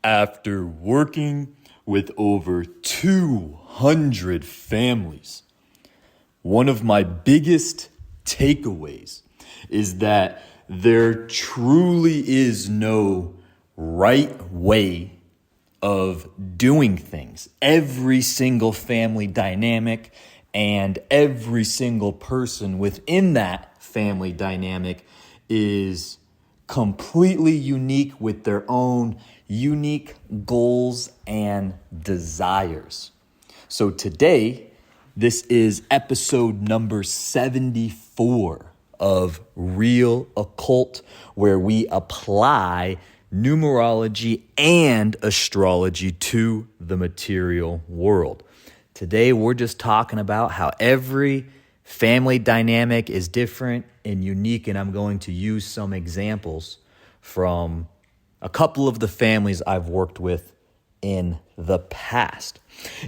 After working with over 200 families, one of my biggest takeaways is that there truly is no right way of doing things. Every single family dynamic and every single person within that family dynamic is completely unique with their own unique goals and desires. So today, this is episode number 74 of Real Occult, where we apply numerology and astrology to the material world. Today, we're just talking about how every family dynamic is different and unique, and I'm going to use some examples from a couple of the families I've worked with in the past.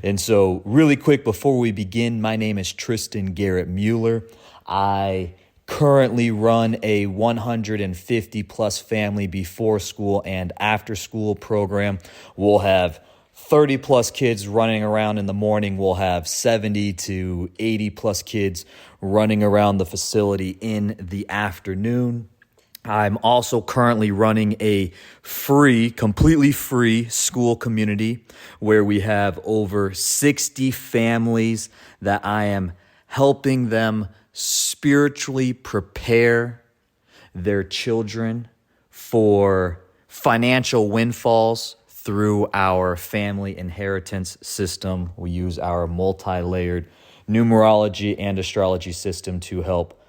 And so really quick before we begin, my name is Tristan Garrett Mueller. I currently run a 150 plus family before school and after school program. We'll have 30 plus kids running around in the morning. We'll have 70 to 80 plus kids running around the facility in the afternoon. I'm also currently running a completely free school community where we have over 60 families that I am helping them spiritually prepare their children for financial windfalls through our family inheritance system. We use our multi-layered numerology and astrology system to help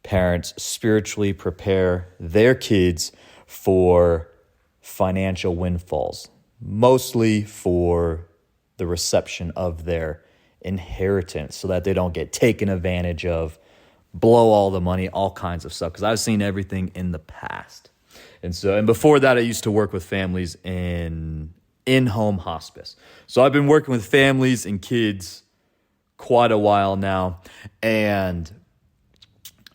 parents spiritually prepare their kids for financial windfalls, mostly for the reception of their inheritance so that they don't get taken advantage of, blow all the money, all kinds of stuff, because I've seen everything in the past. And before that, I used to work with families in-home hospice. So I've been working with families and kids quite a while now, and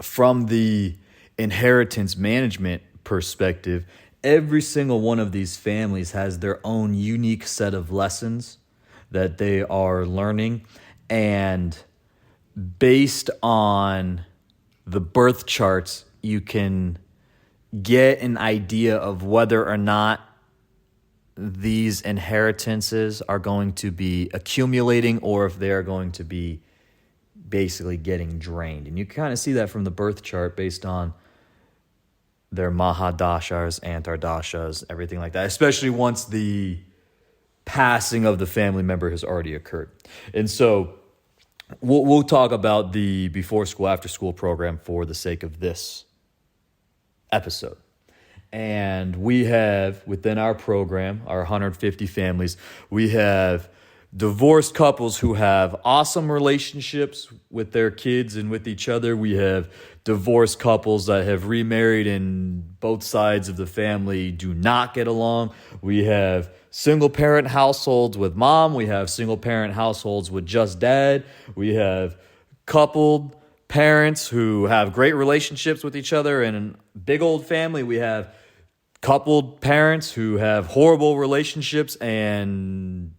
from the inheritance management perspective, every single one of these families has their own unique set of lessons that they are learning. And based on the birth charts, you can get an idea of whether or not these inheritances are going to be accumulating or if they're going to be basically getting drained. And you kind of see that from the birth chart based on their Mahadashas, Antardashas, everything like that, especially once the passing of the family member has already occurred. And so we'll talk about the before school, after school program for the sake of this episode. And we have, within our program, our 150 families, we have divorced couples who have awesome relationships with their kids and with each other. We have divorced couples that have remarried and both sides of the family do not get along. We have single parent households with mom. We have single parent households with just dad. We have coupled parents who have great relationships with each other and a big old family. We have coupled parents who have horrible relationships and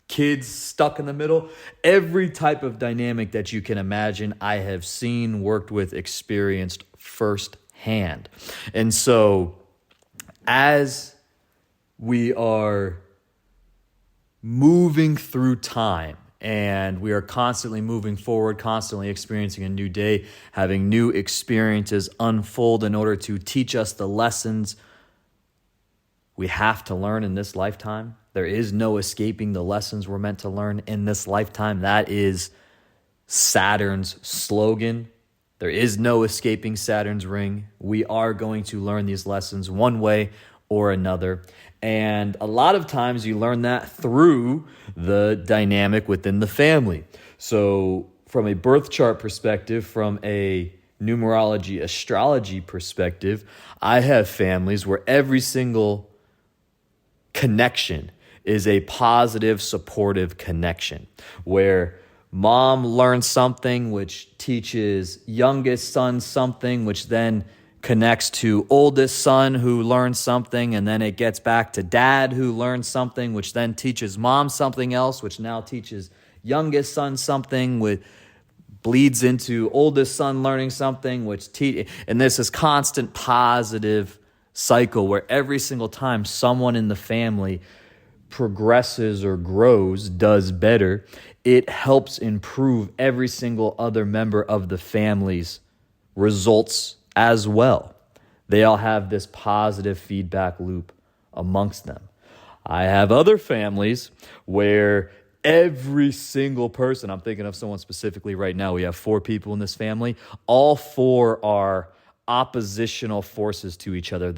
kids stuck in the middle. Every type of dynamic that you can imagine, I have seen, worked with, experienced firsthand. And so as we are moving through time and we are constantly moving forward, constantly experiencing a new day, having new experiences unfold in order to teach us the lessons we have to learn in this lifetime. There is no escaping the lessons we're meant to learn in this lifetime. That is Saturn's slogan. There is no escaping Saturn's ring. We are going to learn these lessons one way or another. And a lot of times you learn that through the dynamic within the family. So from a birth chart perspective, from a numerology, astrology perspective, I have families where every single connection is a positive, supportive connection, where mom learns something which teaches youngest son something, which then connects to oldest son who learns something, and then it gets back to dad who learns something, which then teaches mom something else, which now teaches youngest son something, which bleeds into oldest son learning something, and this is constant positive cycle where every single time someone in the family progresses or grows, does better, it helps improve every single other member of the family's results as well. They all have this positive feedback loop amongst them. I have other families where every single person, I'm thinking of someone specifically right now, we have 4 people in this family, all 4 are oppositional forces to each other.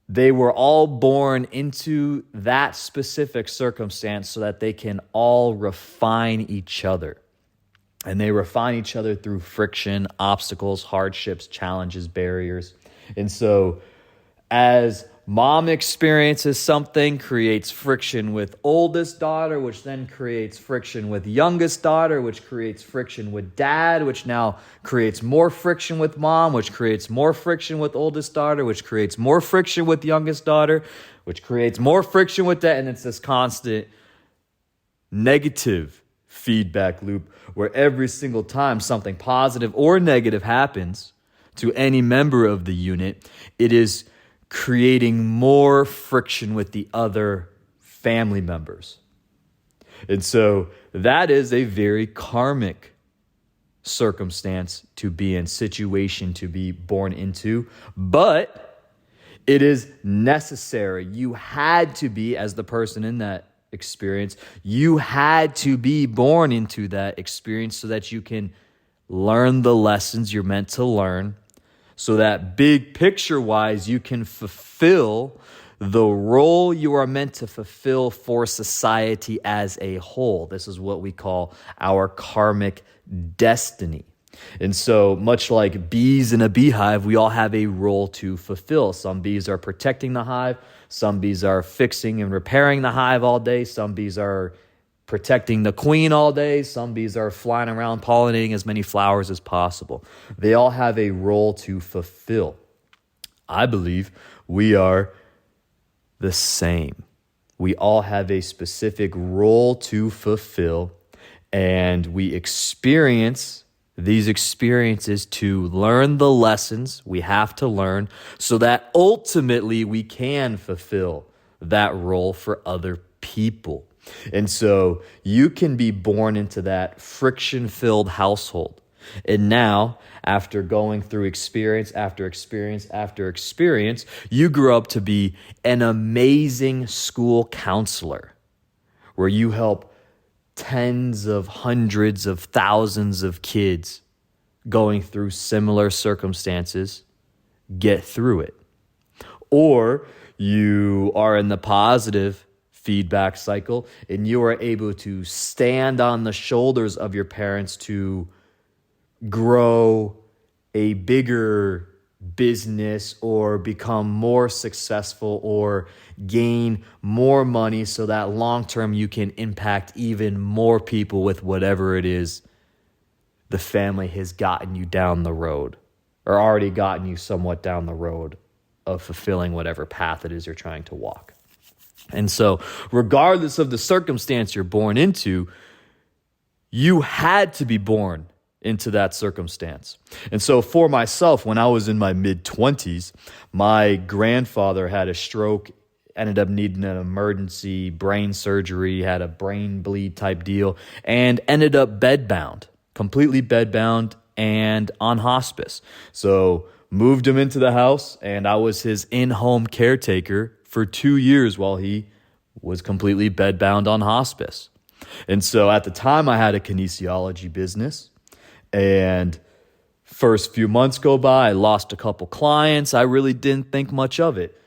They were all born into that specific circumstance so that they can all refine each other. And they refine each other through friction, obstacles, hardships, challenges, barriers. And so as mom experiences something, creates friction with oldest daughter, which then creates friction with youngest daughter, which creates friction with dad, which now creates more friction with mom, which creates more friction with oldest daughter, which creates more friction with youngest daughter, which creates more friction with dad. And it's this constant negative feedback loop where every single time something positive or negative happens to any member of the unit, it is creating more friction with the other family members. And so that is a very karmic circumstance to be in, situation to be born into, but it is necessary. You had to be, as the person in that experience, you had to be born into that experience so that you can learn the lessons you're meant to learn, so that big picture wise, you can fulfill the role you are meant to fulfill for society as a whole. This is what we call our karmic destiny. And so much like bees in a beehive, we all have a role to fulfill. Some bees are protecting the hive. Some bees are fixing and repairing the hive all day. Some bees are protecting the queen all day. Some bees are flying around pollinating as many flowers as possible. They all have a role to fulfill. I believe we are the same. We all have a specific role to fulfill, and we experience these experiences to learn the lessons we have to learn so that ultimately we can fulfill that role for other people. And so you can be born into that friction-filled household. And now, after going through experience after experience after experience, you grow up to be an amazing school counselor where you help tens of hundreds of thousands of kids going through similar circumstances get through it. Or you are in the positive feedback cycle and you are able to stand on the shoulders of your parents to grow a bigger business or become more successful or gain more money so that long term you can impact even more people with whatever it is the family has gotten you down the road or already gotten you somewhat down the road of fulfilling whatever path it is you're trying to walk. And so regardless of the circumstance you're born into, you had to be born into that circumstance. And so for myself, when I was in my mid-20s, my grandfather had a stroke, ended up needing an emergency brain surgery, had a brain bleed type deal, and ended up bedbound, completely bedbound and on hospice. So moved him into the house, and I was his in-home caretaker for 2 years while he was completely bedbound on hospice. And so at the time, I had a kinesiology business. And first few months go by, I lost a couple clients. I really didn't think much of it.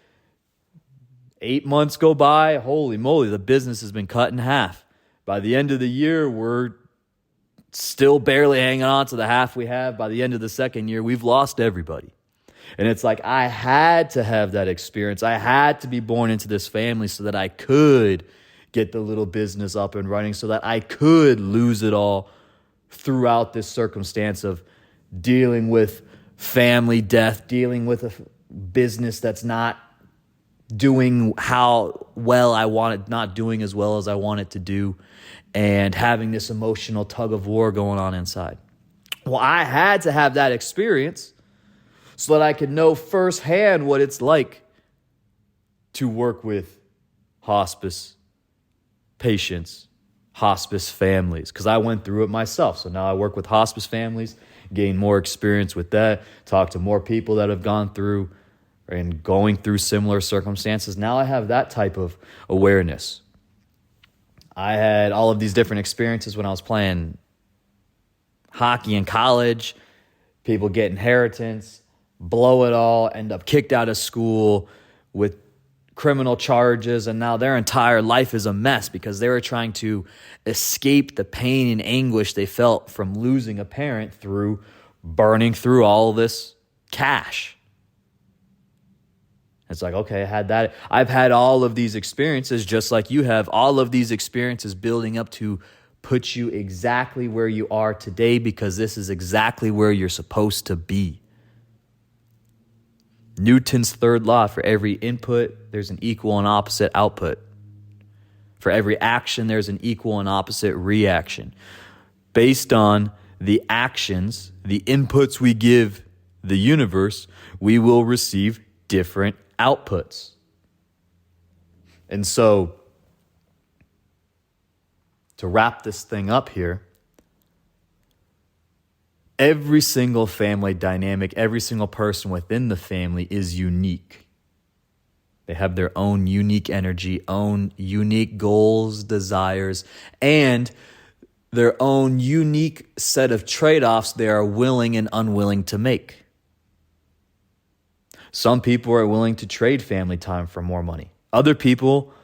8 months go by, holy moly, the business has been cut in half. By the end of the year, we're still barely hanging on to the half we have. By the end of the second year, we've lost everybody. And it's like I had to have that experience. I had to be born into this family so that I could get the little business up and running, so that I could lose it all throughout this circumstance of dealing with family death, dealing with a business that's not doing how well I want it, not doing as well as I want it to do, and having this emotional tug of war going on inside. Well, I had to have that experience so that I could know firsthand what it's like to work with hospice patients, hospice families, because I went through it myself. So now I work with hospice families, gain more experience with that, talk to more people that have gone through and going through similar circumstances. Now I have that type of awareness. I had all of these different experiences when I was playing hockey in college. People get inheritance, blow it all, end up kicked out of school with criminal charges, and now their entire life is a mess because they were trying to escape the pain and anguish they felt from losing a parent through burning through all this cash. It's like, okay, I had that. I've had all of these experiences just like you have, all of these experiences building up to put you exactly where you are today, because this is exactly where you're supposed to be. Newton's third law: for every input, there's an equal and opposite output. For every action, there's an equal and opposite reaction. Based on the actions, the inputs we give the universe, we will receive different outputs. And so, to wrap this thing up here, every single family dynamic, every single person within the family is unique. They have their own unique energy, own unique goals, desires, and their own unique set of trade-offs they are willing and unwilling to make. Some people are willing to trade family time for more money. Other people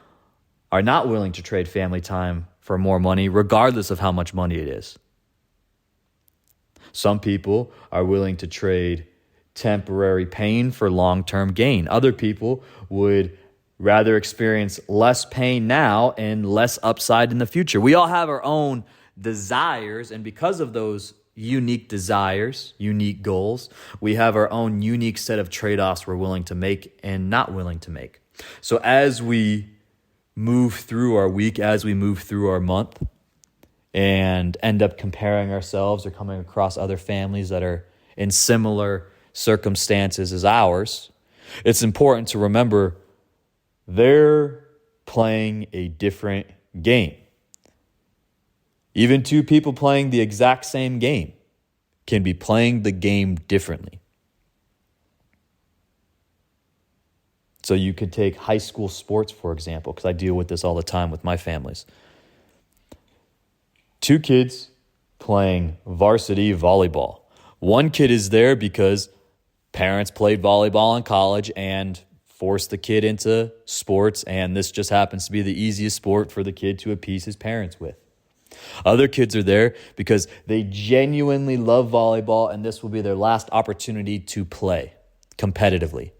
are not willing to trade family time for more money, regardless of how much money it is. Some people are willing to trade temporary pain for long-term gain. Other people would rather experience less pain now and less upside in the future. We all have our own desires, and because of those unique desires, unique goals, we have our own unique set of trade-offs we're willing to make and not willing to make. So as we move through our week, as we move through our month, and end up comparing ourselves or coming across other families that are in similar circumstances as ours, it's important to remember they're playing a different game. Even two people playing the exact same game can be playing the game differently. So you could take high school sports, for example, because I deal with this all the time with my families. Two kids playing varsity volleyball. One kid is there because parents played volleyball in college and forced the kid into sports, and this just happens to be the easiest sport for the kid to appease his parents with. Other kids are there because they genuinely love volleyball, and this will be their last opportunity to play competitively.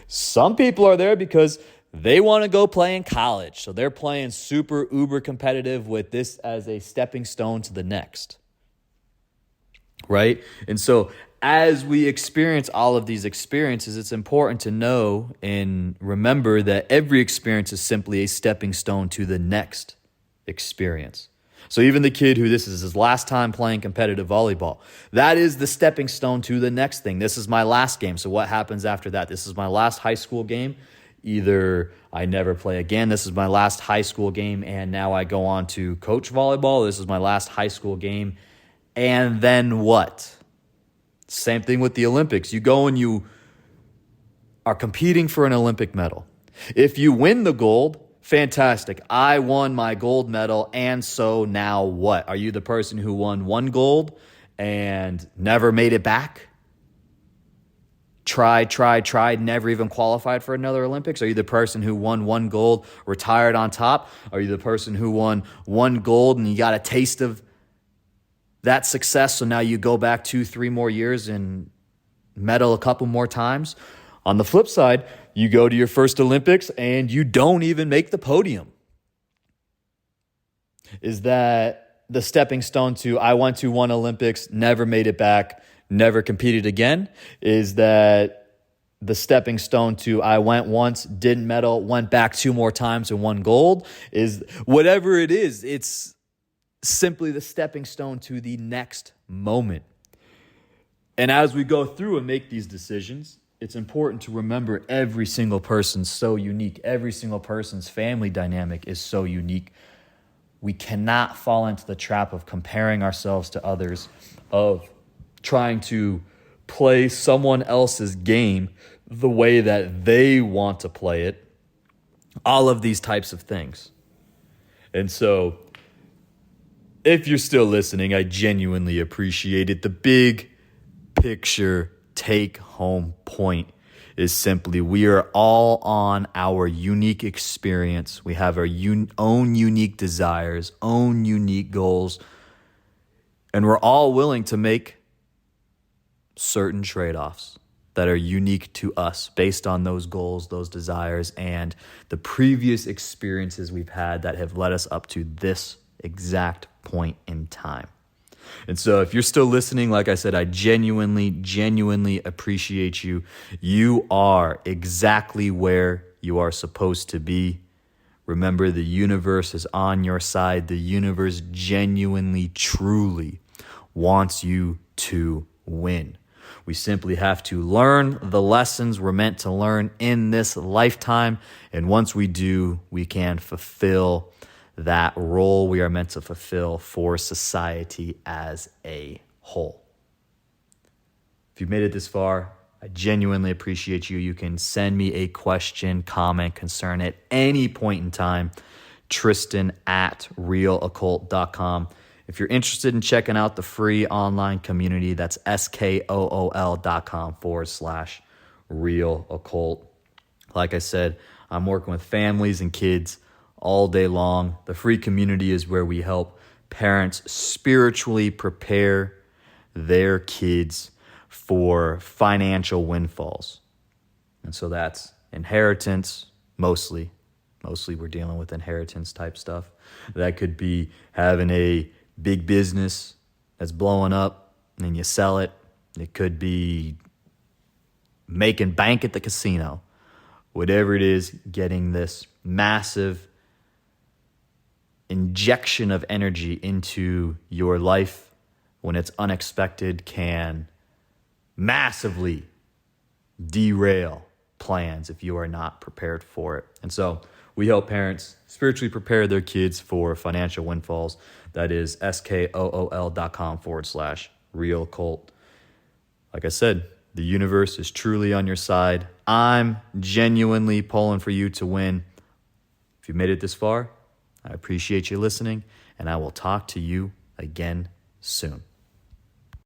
Some people are there because they want to go play in college, so they're playing super uber competitive with this as a stepping stone to the next, right? And so as we experience all of these experiences, it's important to know and remember that every experience is simply a stepping stone to the next experience. So even the kid who this is his last time playing competitive volleyball, that is the stepping stone to the next thing. This is my last game. So what happens after that? This is my last high school game. Either I never play again. This is my last high school game, and now I go on to coach volleyball. This is my last high school game. And then what? Same thing with the Olympics. You go and you are competing for an Olympic medal. If you win the gold, fantastic. I won my gold medal, and so now what? Are you the person who won one gold and never made it back? Tried, never even qualified for another Olympics? Are you the person who won one gold, retired on top? Are you the person who won one gold and you got a taste of that success, so now you go back 2-3 more years and medal a couple more times? On the flip side, you go to your first Olympics and you don't even make the podium. Is that the stepping stone to I went to one Olympics, never made it back, never competed again? Is that the stepping stone to I went once, didn't medal, went back 2 more times and won gold? Is whatever it is, it's simply the stepping stone to the next moment. And as we go through and make these decisions, it's important to remember every single person's so unique. Every single person's family dynamic is so unique. We cannot fall into the trap of comparing ourselves to others, of trying to play someone else's game the way that they want to play it. All of these types of things. And so, if you're still listening, I genuinely appreciate it. The big picture take home point is simply we are all on our unique experience. We have our own unique desires, own unique goals, and we're all willing to make certain trade-offs that are unique to us based on those goals, those desires, and the previous experiences we've had that have led us up to this exact point in time. And so if you're still listening, like I said, I genuinely appreciate you. You are exactly where you are supposed to be. Remember, the universe is on your side. The universe genuinely, truly wants you to win. We simply have to learn the lessons we're meant to learn in this lifetime. And once we do, we can fulfill that role we are meant to fulfill for society as a whole. If you've made it this far, I genuinely appreciate you. You can send me a question, comment, concern at any point in time. Tristan@realoccult.com. If you're interested in checking out the free online community, that's skool.com/realoccult. Like I said, I'm working with families and kids all day long. The free community is where we help parents spiritually prepare their kids for financial windfalls. And so that's inheritance, mostly. Mostly we're dealing with inheritance type stuff. That could be having a big business that's blowing up and you sell it. It could be making bank at the casino. Whatever it is, getting this massive injection of energy into your life when it's unexpected can massively derail plans if you are not prepared for it. And so we help parents spiritually prepare their kids for financial windfalls. That is skool.com/realoccult. Like I said, the universe is truly on your side. I'm genuinely pulling for you to win. If you made it this far, I appreciate you listening, and I will talk to you again soon.